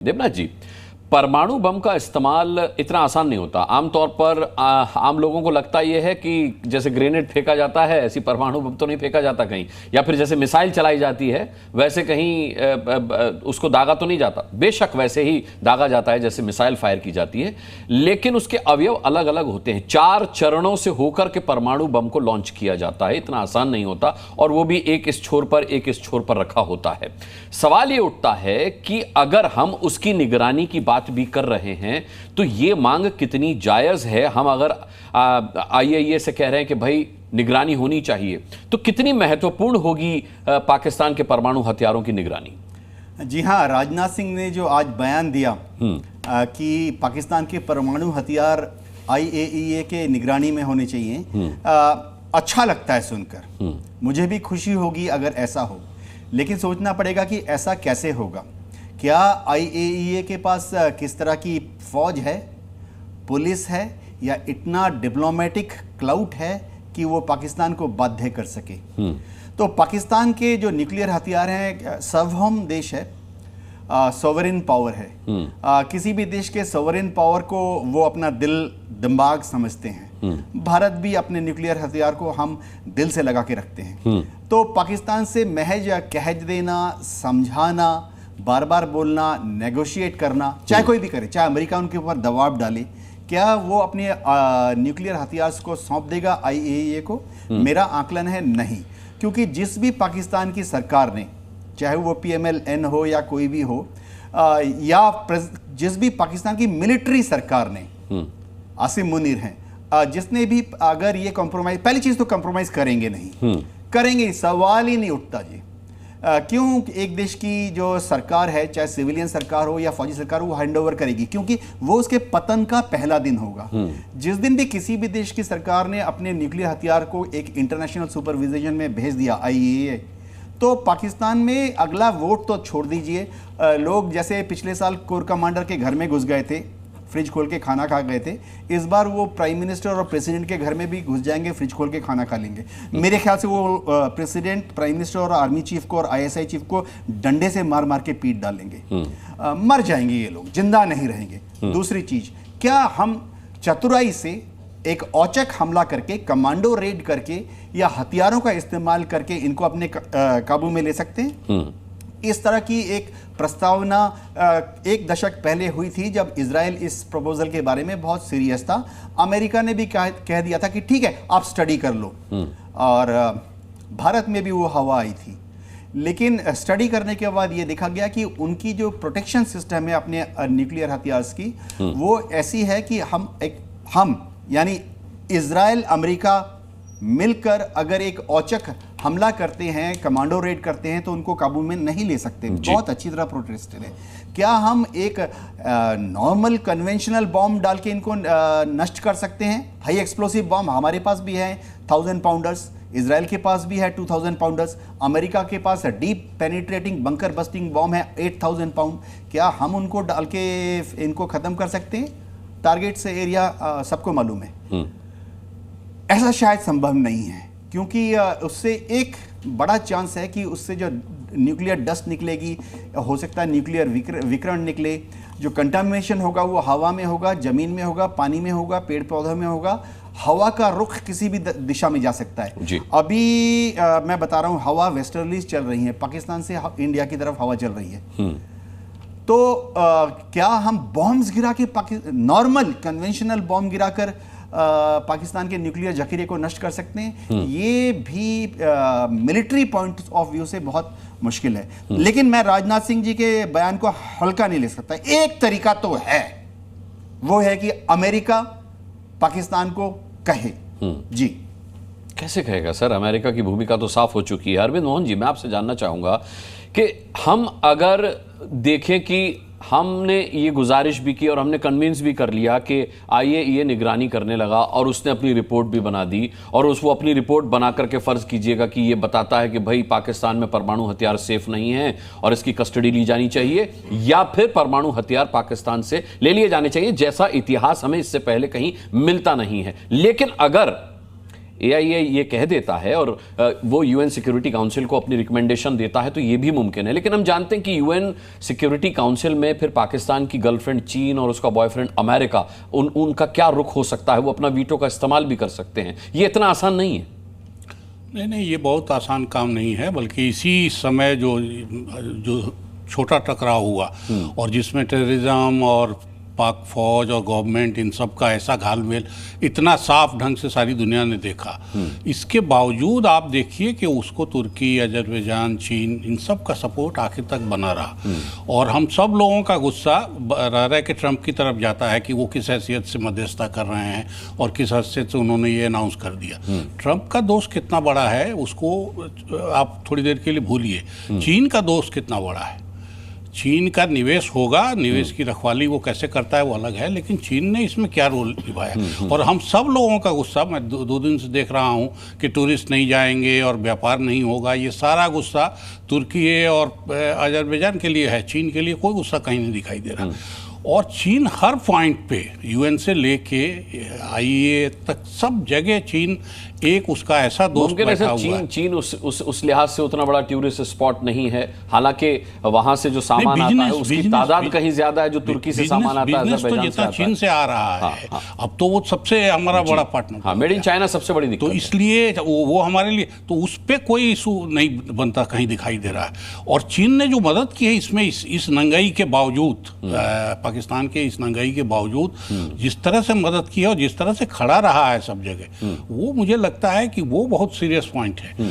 देवनाथ जी, परमाणु बम का इस्तेमाल इतना आसान नहीं होता। आमतौर पर आम लोगों को लगता यह है कि जैसे ग्रेनेड फेंका जाता है ऐसी परमाणु बम तो नहीं फेंका जाता कहीं, या फिर जैसे मिसाइल चलाई जाती है वैसे कहीं उसको दागा तो नहीं जाता। बेशक वैसे ही दागा जाता है जैसे मिसाइल फायर की जाती है, लेकिन उसके अवयव अलग अलग होते हैं। 4 चरणों से होकर के परमाणु बम को लॉन्च किया जाता है। इतना आसान नहीं होता, और वो भी एक इस छोर पर एक इस छोर पर रखा होता है। सवाल ये उठता है कि अगर हम उसकी निगरानी की बात भी कर रहे हैं तो ये मांग कितनी जायज है। हम अगर आईएईए से कह रहे हैं कि भाई निगरानी होनी चाहिए, तो कितनी महत्वपूर्ण होगी पाकिस्तान के परमाणु हथियारों की निगरानी? जी हाँ, राजनाथ सिंह ने जो आज बयान दिया कि पाकिस्तान के परमाणु हथियार आईएईए के निगरानी में होने चाहिए, अच्छा लगता है सुनकर। मुझे भी खुशी होगी अगर ऐसा हो, लेकिन सोचना पड़ेगा कि ऐसा कैसे होगा। क्या आईएईए के पास किस तरह की फौज है, पुलिस है, या इतना डिप्लोमेटिक क्लाउट है कि वो पाकिस्तान को बाध्य कर सके? तो पाकिस्तान के जो न्यूक्लियर हथियार हैं, सार्वभौम देश है, सोवरेन पावर है। किसी भी देश के सोवरेन पावर को वो अपना दिल दिमाग समझते हैं। भारत भी अपने न्यूक्लियर हथियार को हम दिल से लगा के रखते हैं। तो पाकिस्तान से महज कह देना, समझाना, बार बार बोलना, नेगोशिएट करना, चाहे कोई भी करे, चाहे अमेरिका उनके ऊपर दबाव डाले, क्या वो अपने न्यूक्लियर हथियार को सौंप देगा आईएईए को? मेरा आकलन है नहीं, क्योंकि जिस भी पाकिस्तान की सरकार ने, चाहे वो PMLN हो या कोई भी हो, या जिस भी पाकिस्तान की मिलिट्री सरकार ने, आसिम मुनीर हैं, जिसने भी अगर ये कॉम्प्रोमाइज, पहली चीज तो कॉम्प्रोमाइज करेंगे नहीं, करेंगे सवाल ही नहीं उठता जी। क्यों एक देश की जो सरकार है, चाहे सिविलियन सरकार हो या फौजी सरकार हो, वो हैंडओवर करेगी? क्योंकि वो उसके पतन का पहला दिन होगा। जिस दिन भी किसी भी देश की सरकार ने अपने न्यूक्लियर हथियार को एक इंटरनेशनल सुपरविजन में भेज दिया आईएईए, तो पाकिस्तान में अगला वोट तो छोड़ दीजिए। लोग जैसे पिछले साल कोर कमांडर के घर में घुस गए थे, फ्रिज खोल के खाना खा गए थे, इस बार वो प्राइम मिनिस्टर और प्रेसिडेंट के घर में भी घुस जाएंगे, फ्रिज खोल के खाना खा लेंगे। मेरे ख्याल से वो प्रेसिडेंट, प्राइम मिनिस्टर और आर्मी चीफ को और ISI चीफ को डंडे से मार मार के पीट डालेंगे। मर जाएंगे ये लोग, जिंदा नहीं रहेंगे। दूसरी चीज, क्या हम चतुराई से एक औचक हमला करके, कमांडो रेड करके, या हथियारों का इस्तेमाल करके इनको अपने काबू में ले सकते हैं? इस तरह की एक प्रस्तावना 1 दशक पहले हुई थी, जब इजराइल इस प्रपोजल के बारे में बहुत सीरियस था। अमेरिका ने भी कह दिया था कि ठीक है, आप स्टडी कर लो, और भारत में भी वो हवा आई थी। लेकिन स्टडी करने के बाद ये देखा गया कि उनकी जो प्रोटेक्शन सिस्टम है अपने न्यूक्लियर हथियार की, वो ऐसी है कि हम यानी इजराइल, अमेरिका मिलकर अगर एक औचक हमला करते हैं, कमांडो रेड करते हैं, तो उनको काबू में नहीं ले सकते। बहुत अच्छी तरह प्रोटेक्टेड है। क्या हम एक नॉर्मल कन्वेंशनल बॉम्ब डाल के इनको नष्ट कर सकते हैं? हाई एक्सप्लोसिव बॉम्ब हमारे पास भी है 1000 पाउंडर्स, इजराइल के पास भी है 2000 पाउंडर्स, अमेरिका के पास deep penetrating bunker busting bomb है 8000 पाउंड। क्या हम उनको डाल के इनको खत्म कर सकते हैं? टारगेट से एरिया सबको मालूम है। ऐसा शायद संभव नहीं है, क्योंकि उससे एक बड़ा चांस है कि उससे जो न्यूक्लियर डस्ट निकलेगी, हो सकता है न्यूक्लियर विकिरण निकले। जो कंटामिनेशन होगा वो हवा में होगा, जमीन में होगा, पानी में होगा, पेड़ पौधों में होगा। हवा का रुख किसी भी दिशा में जा सकता है। अभी मैं बता रहा हूँ, हवा वेस्टर्लीज चल रही है, पाकिस्तान से इंडिया की तरफ हवा चल रही है। तो क्या हम बॉम्ब्स गिरा के, नॉर्मल कन्वेंशनल बॉम्ब गिराकर पाकिस्तान के न्यूक्लियर जखीरे को नष्ट कर सकते हैं? ये भी मिलिट्री पॉइंट ऑफ व्यू से बहुत मुश्किल है। लेकिन मैं राजनाथ सिंह जी के बयान को हल्का नहीं ले सकता। एक तरीका तो है, वो है कि अमेरिका पाकिस्तान को कहे। जी कैसे कहेगा सर? अमेरिका की भूमिका तो साफ हो चुकी है। अरविंद मोहन जी, मैं आपसे जानना चाहूंगा कि हम अगर देखें कि हमने ये गुजारिश भी की और हमने कन्विंस भी कर लिया कि आईएईए निगरानी करने लगा, और उसने अपनी रिपोर्ट भी बना दी, और वो अपनी रिपोर्ट बना करके फर्ज कीजिएगा कि ये बताता है कि भाई पाकिस्तान में परमाणु हथियार सेफ नहीं है और इसकी कस्टडी ली जानी चाहिए, या फिर परमाणु हथियार पाकिस्तान से ले लिए जाने चाहिए, जैसा इतिहास हमें इससे पहले कहीं मिलता नहीं है। लेकिन अगर AIA ये कह देता है और वो UN सिक्योरिटी काउंसिल को अपनी रिकमेंडेशन देता है तो ये भी मुमकिन है। लेकिन हम जानते हैं कि UN सिक्योरिटी काउंसिल में फिर पाकिस्तान की गर्लफ्रेंड चीन और उसका बॉयफ्रेंड अमेरिका, उनका क्या रुख हो सकता है? वो अपना वीटो का इस्तेमाल भी कर सकते हैं। ये इतना आसान नहीं है। नहीं, ये बहुत आसान काम नहीं है, बल्कि इसी समय जो छोटा टकराव हुआ और जिसमें टेररिज्म और पाक फौज और गवर्नमेंट इन सब का ऐसा घालमेल इतना साफ ढंग से सारी दुनिया ने देखा, इसके बावजूद आप देखिए कि उसको तुर्की, अजरबैजान, चीन इन सब का सपोर्ट आखिर तक बना रहा। और हम सब लोगों का गुस्सा रह रहा कि ट्रंप की तरफ जाता है कि वो किस हैसियत से मध्यस्थता कर रहे हैं और किस हैसियत से उन्होंने ये अनाउंस कर दिया। ट्रंप का दोष कितना बड़ा है उसको आप थोड़ी देर के लिए भूलिए, चीन का दोष कितना बड़ा है। चीन का निवेश होगा, निवेश की रखवाली वो कैसे करता है वो अलग है, लेकिन चीन ने इसमें क्या रोल निभाया। और हम सब लोगों का गुस्सा, मैं दो दिन से देख रहा हूँ कि टूरिस्ट नहीं जाएंगे और व्यापार नहीं होगा, ये सारा गुस्सा तुर्की और अजरबैजान के लिए है। चीन के लिए कोई गुस्सा कहीं नहीं दिखाई दे रहा। और चीन हर पॉइंट पे UN से लेके IAEA तक सब जगह चीन एक उसका ऐसा दोस्त बैठा हुआ है। चीन उस लिहाज से उतना बड़ा टूरिस्ट स्पॉट नहीं है, हालांकि वहां से जो सामान आता है उसकी तादाद कहीं ज्यादा है जो तुर्की से सामान आता है। तो जितना चीन से आ रहा है अब तो वो सबसे हमारा बड़ा पार्टनर, मेड इन चाइना सबसे बड़ी दिक्कत। तो इसलिए वो हमारे लिए तो उस पर कोई इशू नहीं बनता, कहीं दिखाई दे रहा है। और चीन ने जो मदद की है इसमें, इस नंगाई के बावजूद, पाकिस्तान के इस नंगाई के बावजूद जिस तरह से मदद की है और जिस तरह से खड़ा रहा है सब जगह, वो मुझे लगता है कि वो बहुत सीरियस पॉइंट है।